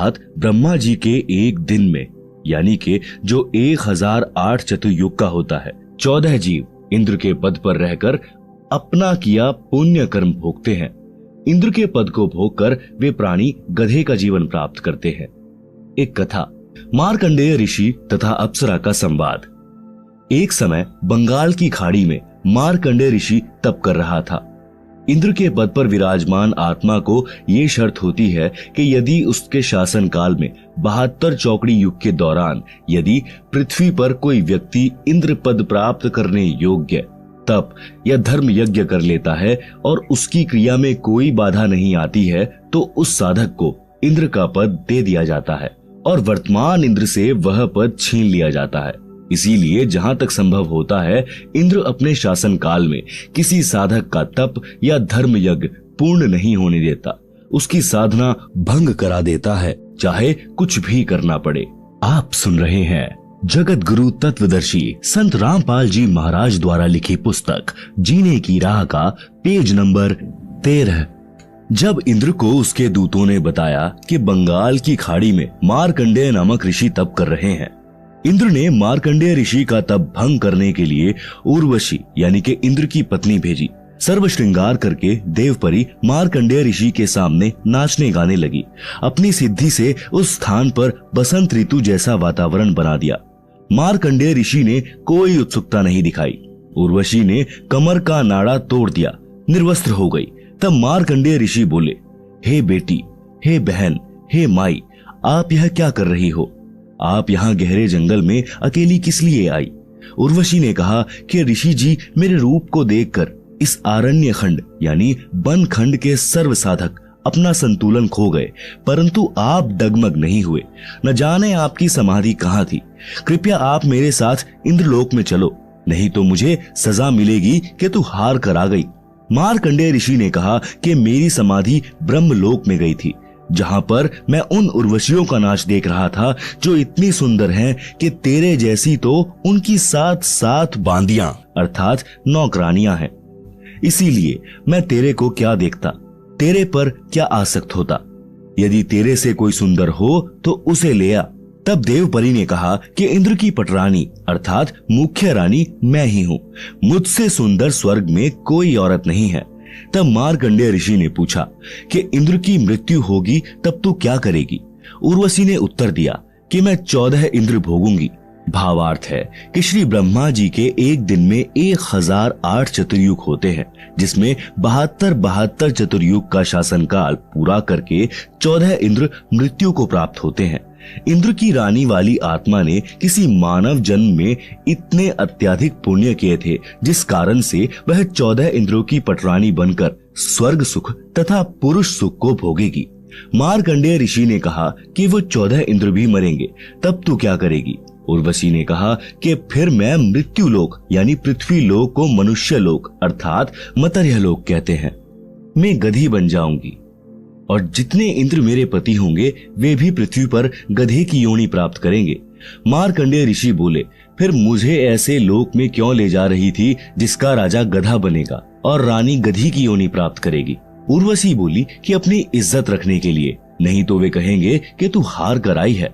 अर्थात ब्रह्मा जी के एक दिन में, यानी कि जो 1008 चतुर्युग का होता है, 14 जीव इंद्र के पद पर रहकर अपना किया पुण्य कर्म भोगते हैं। इंद्र के पद को भोगकर वे प्राणी गधे का जीवन प्राप्त करते हैं। एक कथा, मार्कंडेय ऋषि तथा अप्सरा का संवाद। एक समय बंगाल की खाड़ी में मार्कंडेय ऋषि तप कर रहा था। इंद्र के पद पर विराजमान आत्मा को ये शर्त होती है कि यदि उसके शासन काल में 72 चौकड़ी युग के दौरान यदि पृथ्वी पर कोई व्यक्ति इंद्र पद प्राप्त करने योग्य तप या धर्म यज्ञ कर लेता है और उसकी क्रिया में कोई बाधा नहीं आती है, तो उस साधक को इंद्र का पद दे दिया जाता है और वर्तमान इंद्र से वह पद छीन लिया जाता है। इसीलिए जहां तक संभव होता है, इंद्र अपने शासन काल में किसी साधक का तप या धर्म यज्ञ पूर्ण नहीं होने देता, उसकी साधना भंग करा देता है, चाहे कुछ भी करना पड़े। आप सुन रहे हैं जगत गुरु तत्वदर्शी संत रामपाल जी महाराज द्वारा लिखी पुस्तक जीने की राह का पेज नंबर 13। जब इंद्र को उसके दूतों ने बताया कि बंगाल की खाड़ी में मार्कंडेय नामक ऋषि तप कर रहे हैं, इंद्र ने मार्कंडेय ऋषि का तप भंग करने के लिए उर्वशी यानी कि इंद्र की पत्नी भेजी। सर्व श्रृंगार करके देवपरी मार्कंडेय ऋषि के सामने नाचने गाने लगी। अपनी सिद्धि से उस स्थान पर बसंत ऋतु जैसा वातावरण बना दिया। मार्कंडेय ऋषि ने कोई उत्सुकता नहीं दिखाई। उर्वशी ने कमर का नाड़ा तोड़ दिया, निर्वस्त्र हो गई। तब मार्कंडेय ऋषि बोले, हे बेटी, हे बहन, हे माई, आप यह क्या कर रही हो? आप यहाँ गहरे जंगल में अकेली किस लिए आई? उर्वशी ने कहा कि ऋषि जी मेरे रूप को देखकर इस आरण्य खंड यानी वन खंड के सर्व साधक अपना संतुलन खो गए, परंतु आप डगमग नहीं हुए। न जाने आपकी समाधि कहाँ थी। कृपया आप मेरे साथ इंद्रलोक में चलो, नहीं तो मुझे सजा मिलेगी कि तू हार कर आ गई। मार्कंडेय ऋषि ने कहा कि मेरी समाधि ब्रह्मलोक में गई थी, जहां पर मैं उन उर्वशियों का नाच देख रहा था जो इतनी सुंदर हैं कि तेरे जैसी तो उनकी 7 बांदियां अर्थात नौकरानियां हैं। इसीलिए मैं तेरे को क्या देखता, तेरे पर क्या आसक्त होता। यदि तेरे से कोई सुंदर हो तो उसे ले आ। तब देवपरी ने कहा कि इंद्र की पटरानी अर्थात मुख्य रानी मैं ही हूँ, मुझसे सुंदर स्वर्ग में कोई औरत नहीं है। तब मार्कंडेय ऋषि ने पूछा कि इंद्र की मृत्यु होगी तब तू क्या करेगी? उर्वशी ने उत्तर दिया कि मैं 14 इंद्र भोगूंगी। भावार्थ है कि श्री ब्रह्मा जी के एक दिन में 1008 चतुर्युग होते हैं, जिसमें 72 चतुर्युग का शासन काल पूरा करके 14 इंद्र मृत्यु को प्राप्त होते हैं। इंद्र की रानी वाली आत्मा ने किसी मानव जन्म में इतने अत्यधिक पुण्य किए थे, जिस कारण से वह 14 इंद्रों की पटरानी बनकर स्वर्ग सुख तथा पुरुष सुख को भोगेगी। मार्कंडेय ऋषि ने कहा कि वो 14 इंद्र भी मरेंगे, तब तू क्या करेगी? उर्वशी ने कहा कि फिर मैं मृत्यु लोक यानी पृथ्वी लोक को मनुष्य लोक अर्थात मर्त्य लोक कहते हैं, मैं गधी बन जाऊंगी और जितने इंद्र मेरे पति होंगे वे भी पृथ्वी पर गधे की योनि प्राप्त करेंगे। मार्कंडेय ऋषि बोले, फिर मुझे ऐसे लोक में क्यों ले जा रही थी जिसका राजा गधा बनेगा और रानी गधी की योनि प्राप्त करेगी? उर्वशी बोली कि अपनी इज्जत रखने के लिए, नहीं तो वे कहेंगे कि तू हार कर आई है।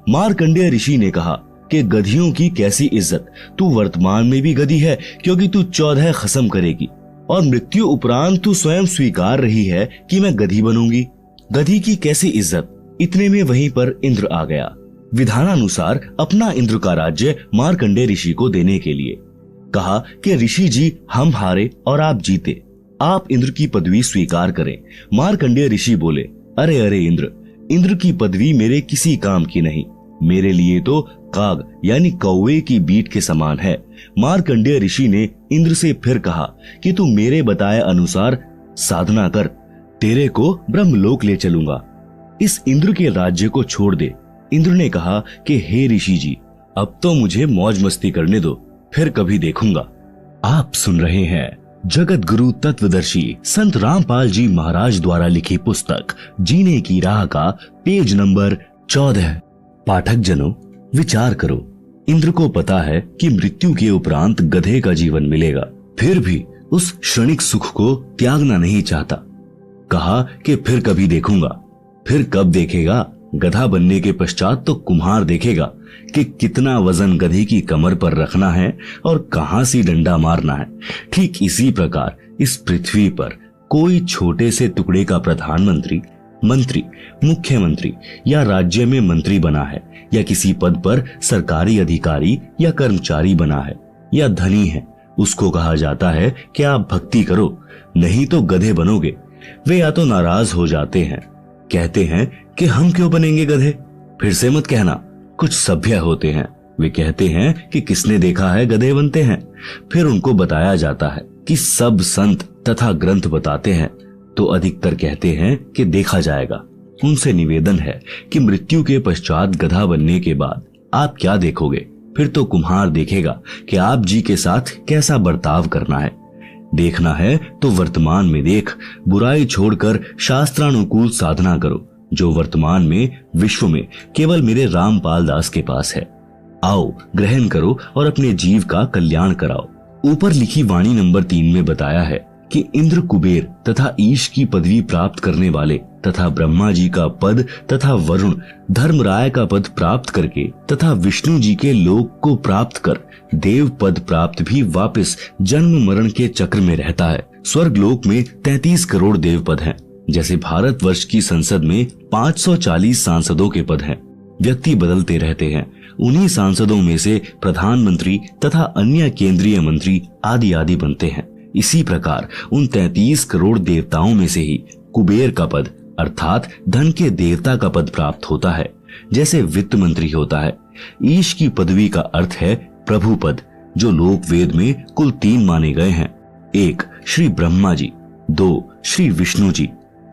मार्कंडेय ऋषि ने कहा कि गधियों की कैसी इज्जत, तू वर्तमान में भी गधी है क्योंकि तू 14 खसम करेगी और मृत्यु उपरांत तू स्वयं स्वीकार रही है कि मैं गधी बनूंगी। गधी की कैसी इज्जत? इतने में वहीं पर इंद्र आ गया। विधानानुसार अपना इंद्र का राज्य मार्कंडेय ऋषि को देने के लिए कहा कि ऋषि जी हम हारे और आप जीते, आप इंद्र की पदवी स्वीकार करें। मार्कंडेय ऋषि बोले, अरे अरे इंद्र की पदवी मेरे किसी काम की नहीं, मेरे लिए तो काग यानी कौवे की बीट के समान है। मार्कंडेय ऋषि ने इंद्र से फिर कहा कि तू मेरे बताए अनुसार साधना कर, तेरे को ब्रह्मलोक ले चलूंगा, इस इंद्र के राज्य को छोड़ दे। इंद्र ने कहा कि हे ऋषि जी, अब तो मुझे मौज मस्ती करने दो, फिर कभी देखूंगा। आप सुन रहे हैं जगत गुरु तत्वदर्शी संत रामपाल जी महाराज द्वारा लिखी पुस्तक जीने की राह का पेज नंबर 14। पाठक जनों, विचार करो, इंद्र को पता है कि मृत्यु के उपरांत गधे का जीवन मिलेगा, फिर भी उस क्षणिक सुख को त्यागना नहीं चाहता। कहा कि फिर कभी देखूंगा। फिर कब देखेगा? गधा बनने के पश्चात तो कुम्हार देखेगा कि कितना वजन गधे की कमर पर रखना है और कहां से डंडा मारना है। ठीक इसी प्रकार इस पृथ्वी पर कोई छोटे से टुकड़े का प्रधानमंत्री, मंत्री, मुख्यमंत्री या राज्य में मंत्री बना है, या किसी पद पर सरकारी अधिकारी या कर्मचारी बना है, या धनी है, उसको कहा जाता है कि आप भक्ति करो, नहीं तो गधे बनोगे। वे या तो नाराज हो जाते हैं, कहते हैं कि हम क्यों बनेंगे गधे। फिर से मत कहना, कुछ सभ्य होते हैं, वे कहते हैं कि किसने देखा है गधे बनते हैं। फिर उनको बताया जाता है कि सब संत तथा ग्रंथ बताते हैं, तो अधिकतर कहते हैं कि देखा जाएगा। उनसे निवेदन है कि मृत्यु के पश्चात गधा बनने के बाद आप क्या देखोगे। फिर तो कुम्हार देखेगा कि आप जी के साथ कैसा बर्ताव करना है। देखना है तो वर्तमान में देख, बुराई छोड़कर शास्त्रानुकूल साधना करो, जो वर्तमान में विश्व में केवल मेरे रामपाल दास के पास है। आओ ग्रहण करो और अपने जीव का कल्याण कराओ। ऊपर लिखी वाणी नंबर 3 में बताया है कि इंद्र, कुबेर तथा ईश की पदवी प्राप्त करने वाले तथा ब्रह्मा जी का पद तथा वरुण, धर्मराय का पद प्राप्त करके तथा विष्णु जी के लोक को प्राप्त कर देव पद प्राप्त भी वापस जन्म मरण के चक्र में रहता है। स्वर्ग लोक में 33 करोड़ देव पद हैं। जैसे भारतवर्ष की संसद में 540 सांसदों के पद हैं। व्यक्ति बदलते रहते हैं। उन्हीं सांसदों में से प्रधानमंत्री तथा अन्य केंद्रीय मंत्री आदि आदि बनते हैं। इसी प्रकार उन 33 करोड़ देवताओं में से ही कुबेर का पद अर्थात धन के देवता का पद प्राप्त होता है, जैसे वित्त मंत्री होता है। ईश की पदवी का अर्थ है प्रभु पद, जो लोक वेद में कुल 3 माने गए हैं। 1 श्री ब्रह्मा जी, 2 श्री विष्णु जी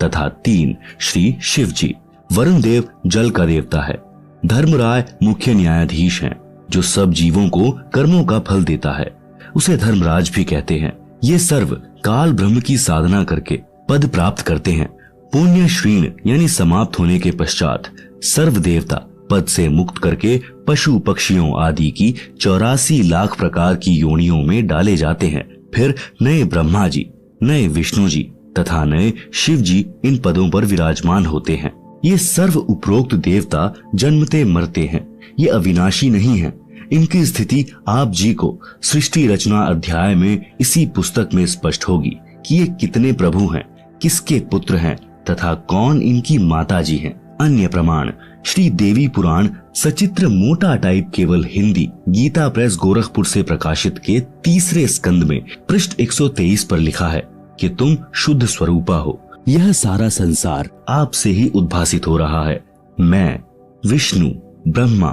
तथा 3 श्री शिव जी। वरुण देव जल का देवता है। धर्मराय मुख्य न्यायाधीश हैं, जो सब जीवों को कर्मों का फल देता है। उसे धर्मराज भी कहते हैं। ये सर्व काल ब्रह्म की साधना करके पद प्राप्त करते हैं। पुण्य श्रीण यानी समाप्त होने के पश्चात सर्व देवता पद से मुक्त करके पशु पक्षियों आदि की 84 लाख प्रकार की योनियों में डाले जाते हैं। फिर नए ब्रह्मा जी, नए विष्णु जी तथा नए शिव जी इन पदों पर विराजमान होते हैं। ये सर्व उपरोक्त देवता जन्मते मरते हैं, ये अविनाशी नहीं है। इनकी स्थिति आप जी को सृष्टि रचना अध्याय में इसी पुस्तक में स्पष्ट होगी कि ये कितने प्रभु हैं, किसके पुत्र हैं तथा कौन इनकी माता जी हैं। अन्य प्रमाण श्री देवी पुराण सचित्र मोटा टाइप केवल हिंदी गीता प्रेस गोरखपुर से प्रकाशित के 3रे स्कंद में पृष्ठ 123 पर लिखा है कि तुम शुद्ध स्वरूपा हो। यह सारा संसार आपसे ही उद्भासित हो रहा है। मैं, विष्णु, ब्रह्मा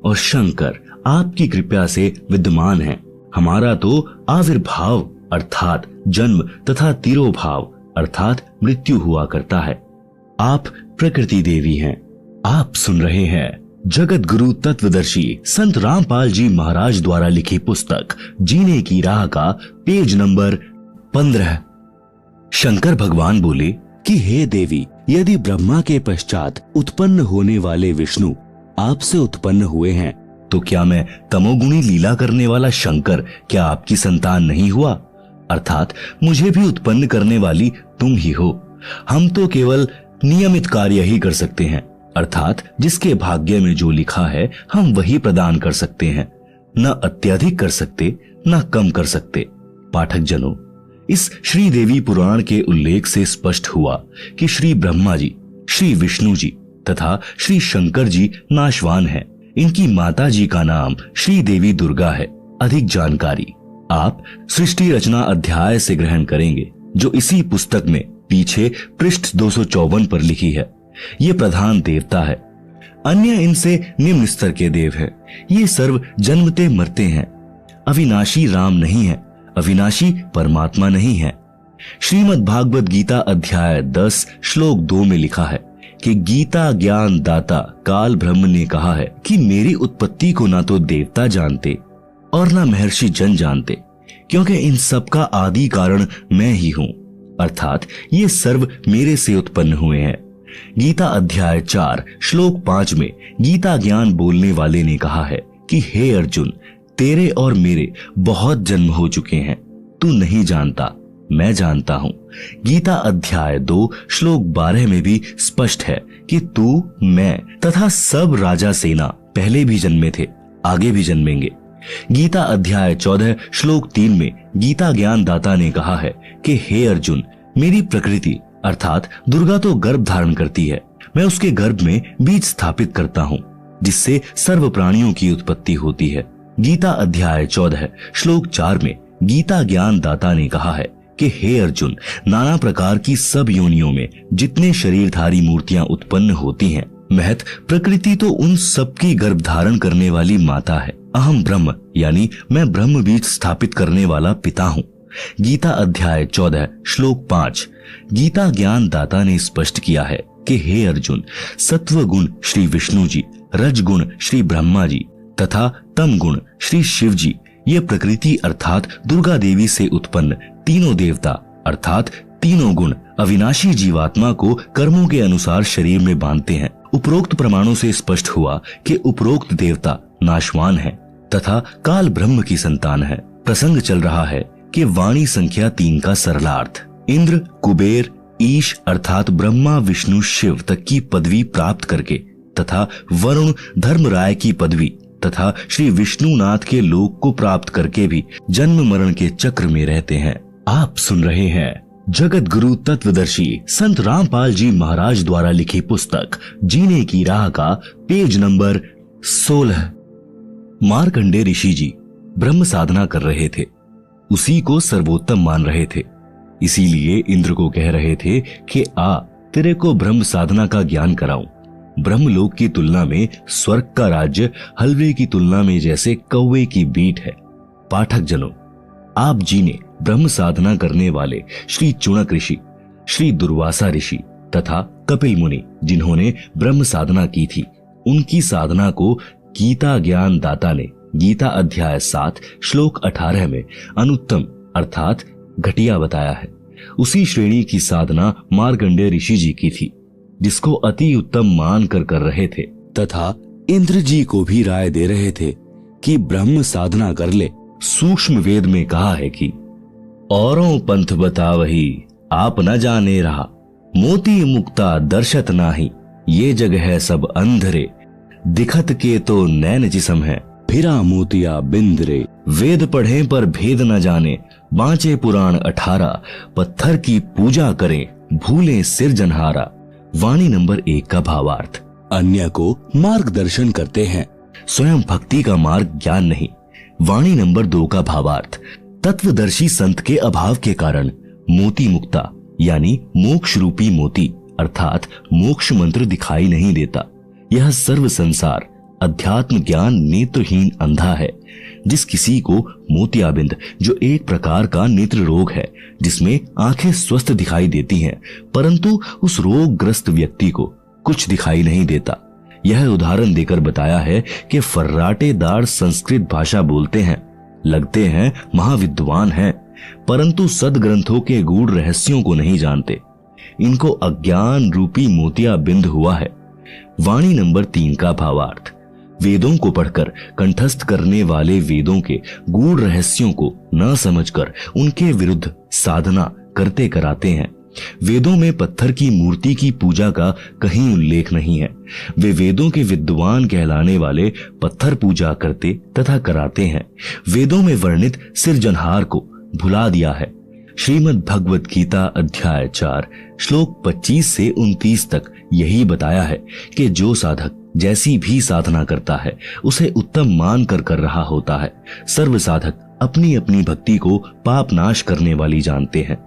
और शंकर आपकी कृपा से विद्यमान हैं। हमारा तो आविर्भाव अर्थात जन्म तथा तिरोभाव अर्थात मृत्यु हुआ करता है। आप प्रकृति देवी हैं। आप सुन रहे हैं जगत गुरु तत्वदर्शी संत रामपाल जी महाराज द्वारा लिखी पुस्तक जीने की राह का पेज नंबर 15। शंकर भगवान बोले कि हे देवी, यदि ब्रह्मा के पश्चात उत्पन्न होने वाले विष्णु आपसे उत्पन्न हुए हैं, तो क्या मैं तमोगुणी लीला करने वाला शंकर क्या आपकी संतान नहीं हुआ? अर्थात मुझे भी उत्पन्न करने वाली तुम ही हो। हम तो केवल नियमित कार्य ही कर सकते हैं, अर्थात जिसके भाग्य में जो लिखा है हम वही प्रदान कर सकते हैं। न अत्यधिक कर सकते, न कम कर सकते। पाठक जनों, इस श्री देवी पुराण के उल्लेख से स्पष्ट हुआ कि श्री ब्रह्मा जी, श्री विष्णु जी तथा श्री शंकर जी नाशवान हैं। इनकी माता जी का नाम श्री देवी दुर्गा है। अधिक जानकारी आप सृष्टि रचना अध्याय से ग्रहण करेंगे, जो इसी पुस्तक में पीछे पृष्ठ 254 पर लिखी है। ये प्रधान देवता है। अन्य इनसे निम्न स्तर के देव हैं। ये सर्व जन्मते मरते हैं। अविनाशी राम नहीं है, अविनाशी परमात्मा नहीं है। श्रीमद् भागवत गीता अध्याय 10 श्लोक 2 में लिखा है कि गीता ज्ञान दाता काल ब्रह्म ने कहा है कि मेरी उत्पत्ति को ना तो देवता जानते और ना महर्षि जन जानते, क्योंकि इन सब का आदि कारण मैं ही हूँ, अर्थात ये सर्व मेरे से उत्पन्न हुए हैं। गीता अध्याय 4 श्लोक 5 में गीता ज्ञान बोलने वाले ने कहा है कि हे अर्जुन, तेरे और मेरे बहुत जन्म हो चुके हैं, तू नहीं जानता, मैं जानता हूं। गीता अध्याय 2 श्लोक 12 में भी स्पष्ट है कि तू, मैं तथा सब राजा सेना पहले भी जन्मे थे, आगे भी जन्मेंगे। गीता अध्याय 14 श्लोक 3 में गीता ज्ञान दाता ने कहा है कि हे अर्जुन, मेरी प्रकृति अर्थात दुर्गा तो गर्भ धारण करती है, मैं उसके गर्भ में बीज स्थापित करता हूँ, जिससे सर्व प्राणियों की उत्पत्ति होती है। गीता अध्याय 14 श्लोक 4 में गीता ज्ञान दाता ने कहा है कि हे अर्जुन, नाना प्रकार की सब योनियों में जितने शरीरधारी मूर्तियां उत्पन्न होती हैं, महत प्रकृति तो उन सबकी गर्भ धारण करने वाली माता है। अहम ब्रह्म यानी मैं ब्रह्म बीज स्थापित करने वाला पिता हूँ। गीता अध्याय 14 श्लोक 5 गीता ज्ञान दाता ने स्पष्ट किया है कि हे अर्जुन, सत्व गुण श्री विष्णु जी, रज गुण श्री ब्रह्मा जी तथा तम गुण श्री शिव जी, ये प्रकृति अर्थात दुर्गा देवी से उत्पन्न तीनों देवता अर्थात तीनों गुण अविनाशी जीवात्मा को कर्मों के अनुसार शरीर में बांधते हैं। उपरोक्त प्रमाणों से स्पष्ट हुआ कि उपरोक्त देवता नाशवान है तथा काल ब्रह्म की संतान है। प्रसंग चल रहा है कि वाणी संख्या 3 का सरलार्थ इंद्र, कुबेर, ईश अर्थात ब्रह्मा, विष्णु, शिव तक की पदवी प्राप्त करके तथा वरुण, धर्मराय की पदवी तथा श्री विष्णुनाथ के लोक को प्राप्त करके भी जन्म मरण के चक्र में रहते हैं। आप सुन रहे हैं जगत गुरु तत्वदर्शी संत रामपाल जी महाराज द्वारा लिखी पुस्तक जीने की राह का पेज नंबर 16। मार्कंडे ऋषि जी ब्रह्म साधना कर रहे थे, उसी को सर्वोत्तम मान रहे थे, इसीलिए इंद्र को कह रहे थे कि आ, तेरे को ब्रह्म साधना का ज्ञान कराऊं। ब्रह्मलोक की तुलना में स्वर्ग का राज्य हलवे की तुलना में जैसे कौवे की बीट है। पाठक जनों, आप जी ने ब्रह्म साधना करने वाले श्री चुणक ऋषि, श्री दुर्वासा ऋषि तथा कपिल मुनि जिन्होंने ब्रह्म साधना की थी, उनकी साधना को गीता ज्ञान दाता ने गीता अध्याय 7 श्लोक 18 में अनुत्तम अर्थात घटिया बताया है। उसी श्रेणी की साधना मार्कंडेय ऋषि जी की थी, जिसको अति उत्तम मान कर रहे थे तथा इंद्र जी को भी राय दे रहे थे कि ब्रह्म साधना कर ले। सूक्ष्म वेद में कहा है कि औरों पंथ बतावही आप न जाने रहा, मोती मुक्ता दर्शत नाही, ये जग है सब अंधरे, दिखत के तो नैन जिसम है, फिरा मोतिया बिंदरे। वेद पढ़े पर भेद न जाने, बांचे पुराण 18, पत्थर की पूजा करें भूले सिरजनहारा। वाणी नंबर 1 का भावार्थ अन्य को मार्गदर्शन करते हैं, स्वयं भक्ति का मार्ग ज्ञान नहीं। वाणी नंबर 2 का भावार्थ तत्वदर्शी संत के अभाव के कारण मोती मुक्ता यानी मोक्ष रूपी मोती अर्थात मोक्ष मंत्र दिखाई नहीं देता। यह सर्व संसार अध्यात्म ज्ञान नेत्रहीन अंधा है। जिस किसी को मोतियाबिंद जो एक प्रकार का नेत्र रोग है, जिसमें आंखें स्वस्थ दिखाई देती हैं, परंतु उस रोगग्रस्त व्यक्ति को कुछ दिखाई नहीं देता। यह उदाहरण देकर बताया है कि फर्राटेदार संस्कृत भाषा बोलते हैं, लगते हैं महाविद्वान हैं, परंतु सदग्रंथों के गूढ़ रहस्यों को नहीं जानते। इनको अज्ञान रूपी मोतियाबिंद हुआ है। वाणी नंबर 3 का भावार्थ वेदों को पढ़कर कंठस्थ करने वाले वेदों के गूढ़ रहस्यों को न समझकर उनके विरुद्ध साधना करते कराते हैं। वेदों में पत्थर की मूर्ति की पूजा का कहीं उल्लेख नहीं है। वे वेदों के विद्वान कहलाने वाले पत्थर पूजा करते तथा कराते हैं। वेदों में वर्णित सिरजनहार को भुला दिया है। श्रीमद् भगवत गीता अध्याय 4 श्लोक 25 से 29 तक यही बताया है कि जो साधक जैसी भी साधना करता है, उसे उत्तम मान कर रहा होता है। सर्व साधक अपनी अपनी भक्ति को पाप नाश करने वाली जानते हैं।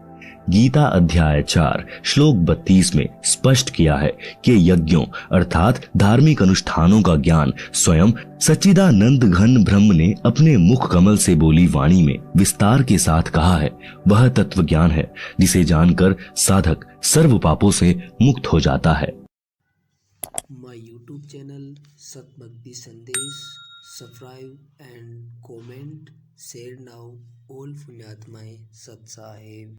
गीता अध्याय 4 श्लोक 32 में स्पष्ट किया है कि यज्ञों अर्थात धार्मिक अनुष्ठानों का ज्ञान स्वयं सच्चिदानंद घन ब्रह्म ने अपने मुख कमल से बोली वाणी में विस्तार के साथ कहा है। वह तत्व ज्ञान है जिसे जानकर साधक सर्व पापों से मुक्त हो जाता है। My YouTube channel Satbhakti Sandesh, subscribe and comment, share now all Punyatmaye Sat Sahib।